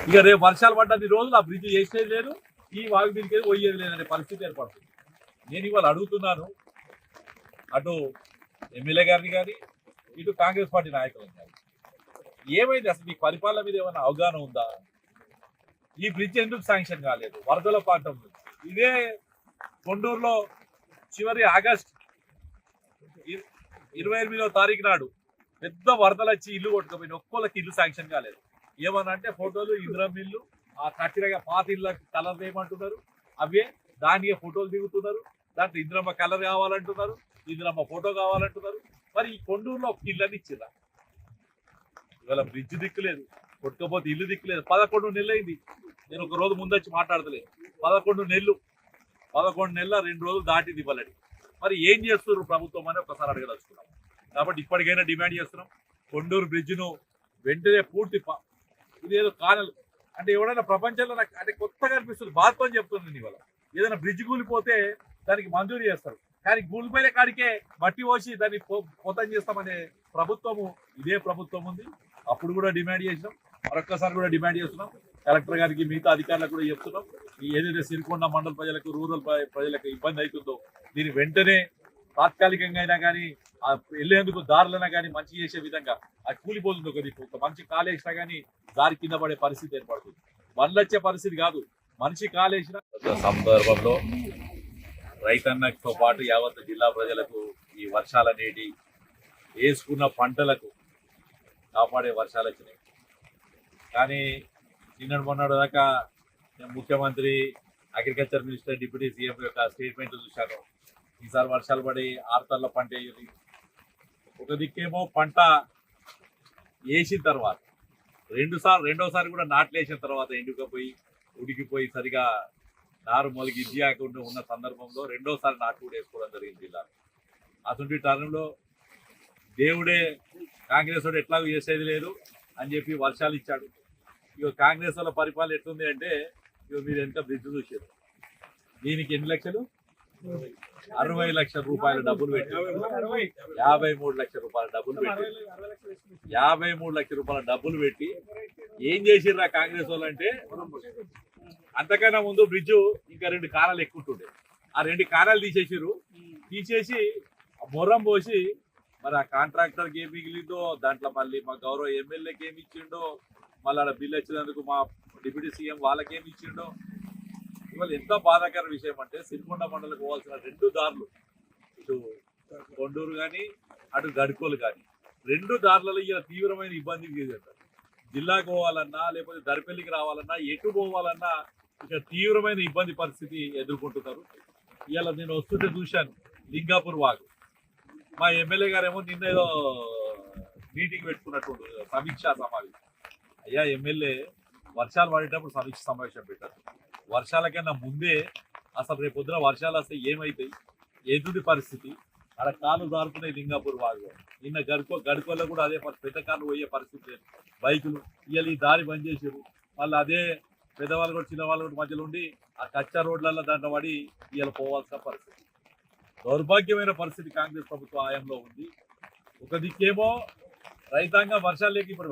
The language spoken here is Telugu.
ఇక రేపు వర్షాలు పడ్డది రోజులు ఆ బ్రిడ్జ్ చేసేది లేదు, ఈ వాగు దీనికి పోయేది లేదనే పరిస్థితి ఏర్పడుతుంది. నేను ఇవాళ అడుగుతున్నాను అటు ఎమ్మెల్యే గారిని కానీ ఇటు కాంగ్రెస్ పార్టీ నాయకులను కానీ, ఏమైంది అసలు మీకు పరిపాలన మీద ఏమైనా అవగాహన ఉందా? ఈ బ్రిడ్జ్ ఎందుకు శాంక్షన్ కాలేదు? వరదల పాఠం ఇదే కొండూరులో చివరి ఆగస్ట్ 28వ తారీఖు నాడు పెద్ద వరదలు వచ్చి ఇల్లు కొట్టుకుపోయిన ఒక్కోళ్ళకి ఇల్లు శాంక్షన్ కాలేదు. ఏమన్నా అంటే ఫోటోలు ఇందిరం ఇల్లు ఆ కట్టినగా పాత ఇళ్ళ కలర్ వేయమంటున్నారు, అవే దానికి ఫోటోలు దిగుతున్నారు, దాంట్లో ఇందిరమ్మ కలర్ కావాలంటున్నారు, ఇందిరమ్మ ఫోటో కావాలంటున్నారు. మరి ఈ కొండూరులో ఒక ఇల్లు అని ఇచ్చిరా? ఇవాళ బ్రిడ్జ్ దిక్కులేదు, కొట్టుకపోతే ఇల్లు దిక్కులేదు. 11 నెలలు అయింది. నేను ఒక రోజు ముందు వచ్చి మాట్లాడతలేదు. 11 నెలలు 2 రోజులు దాటింది ఇవ్వాలని. మరి ఏం చేస్తున్నారు ప్రభుత్వం అని ఒకసారి అడగదలుచుకున్నాం. కాబట్టి ఇప్పటికైనా డిమాండ్ చేస్తున్నాం, కొండూరు బ్రిడ్జ్ను వెంటనే పూర్తి ఇదేదో కానల్ అంటే ఎవడైనా ప్రపంచంలో నాకు అంటే కొత్తగా అనిపిస్తుంది, బాధతో చెప్తుంది. ఇవాళ ఏదైనా బ్రిడ్జ్ కూలిపోతే దానికి మంజూరు చేస్తారు, కానీ కూలిపోయిన కాడికే మట్టి పోసి దాన్ని పొతం చేస్తామనే ప్రభుత్వము ఇదే ప్రభుత్వం ఉంది. అప్పుడు కూడా డిమాండ్ చేసినాం, మరొక్కసారి కూడా డిమాండ్ చేస్తున్నాం. కలెక్టర్ గారికి మిగతా అధికారులకు కూడా చెప్తున్నాం, ఏదైతే సిరికొండ మండల ప్రజలకు రూరల్ ప్రజలకు ఇబ్బంది అవుతుందో దీన్ని వెంటనే తాత్కాలికంగా అయినా కానీ వెళ్ళేందుకు దారులైనా కానీ మంచి చేసే విధంగా అది కూలిపోతుంది. ఒక మంచి కాలేసినా కానీ దారి కింద పడే పరిస్థితి ఏర్పడుతుంది. బండ్లు వచ్చే పరిస్థితి కాదు, మనిషి కాలేసిన సందర్భంలో రైతన్నతో పాటు యావత్ జిల్లా ప్రజలకు ఈ వర్షాల నీటి వేసుకున్న పంటలకు కాపాడే వర్షాలు వచ్చినాయి. కానీ నిన్నటి మొన్నటి దాకా ముఖ్యమంత్రి, అగ్రికల్చర్ మినిస్టర్, డిప్యూటీ సీఎం యొక్క స్టేట్మెంట్ చూశాను. ఈసారి వర్షాలు పడి ఆరుతల్ల పంట వేయాలి. ఒక దిక్కేమో పంట వేసిన తర్వాత రెండోసారి కూడా నాట్లు వేసిన తర్వాత ఎండుకపోయి ఉడికిపోయి సరిగా నారు మొలిగి ఇద్యాకుండా ఉన్న సందర్భంలో రెండోసారి నాటు కూడా వేసుకోవడం జరిగింది జిల్లాలో. అటువంటి టర్మ్లో దేవుడే కాంగ్రెస్ వాడు ఎట్లాగో చేసేది లేదు అని చెప్పి వర్షాలు ఇచ్చాడు. ఇక కాంగ్రెస్ వాళ్ళ పరిపాలన ఎట్లుంది అంటే, ఇక మీరు ఎంత బ్రిడ్జ్ చూసారు, దీనికి ఎన్ని లక్షలు? 60 లక్షల రూపాయల డబ్బులు పెట్టి 53 లక్షల రూపాయల డబ్బులు పెట్టి 53 లక్షల రూపాయల డబ్బులు పెట్టి ఏం చేసిర్రా కాంగ్రెస్ వాళ్ళు అంటే, అంతకన్నా ముందు బ్రిడ్జ్ ఇంకా 2 కాలాలు ఎక్కుంటుండే, ఆ 2 కాలాలు తీసేసి మొర్రం పోసి మరి ఆ కాంట్రాక్టర్కి ఏం మిగిలిందో దాంట్లో మళ్ళీ మా గౌరవ ఎమ్మెల్యేకి ఏమి ఇచ్చిండో, మళ్ళీ ఆడ బిల్లు వచ్చినందుకు మా డిప్యూటీ సీఎం వాళ్ళకేమి ఇచ్చిండో. ఇవాళ ఎంత బాధాకర విషయం అంటే, సిరికొండ మండలకు పోవాల్సిన 2 దారులు, ఇటు కొండూరు కానీ అటు గడుకోలు కానీ 2 దారులలో ఇలా తీవ్రమైన ఇబ్బంది చేశారు. జిల్లాకు పోవాలన్నా లేకపోతే దరిపల్లికి రావాలన్నా ఎటు పోవాలన్నా ఇక తీవ్రమైన ఇబ్బంది పరిస్థితి ఎదుర్కొంటున్నారు. ఇవాళ నేను వస్తుంటే చూశాను లింగాపూర్ వాగు. మా ఎమ్మెల్యే గారేమో నిన్న ఏదో మీటింగ్ పెట్టుకున్నట్టు సమీక్షా సమావేశం. అయ్యా ఎమ్మెల్యే, వర్షాలు పడేటప్పుడు సమీక్ష సమావేశం పెట్టారు. వర్షాలకన్నా ముందే అసలు రేపు పొద్దున వర్షాలు వస్తే ఏమవుతాయి, ఎదుటి పరిస్థితి, అక్కడ కాళ్ళు దారుతున్నాయి లింగాపూర్ వాగు. నిన్న గడుకోల్లో కూడా అదే పెద్ద కార్లు పోయే పరిస్థితి, బైకులు. ఇవాళ ఈ దారి బంద్ చేసారు. మళ్ళీ అదే పెద్దవాళ్ళు కూడా చిన్నవాళ్ళు కూడా మధ్యలో ఉండి ఆ కచ్చా రోడ్లలో దాంట్లో పడి ఇవాళ పోవాల్సిన పరిస్థితి. దౌర్భాగ్యమైన పరిస్థితి కాంగ్రెస్ ప్రభుత్వ హయాంలో ఉంది. ఒక దిక్కేమో రైతాంగం వర్షాలు లేక ఇప్పుడు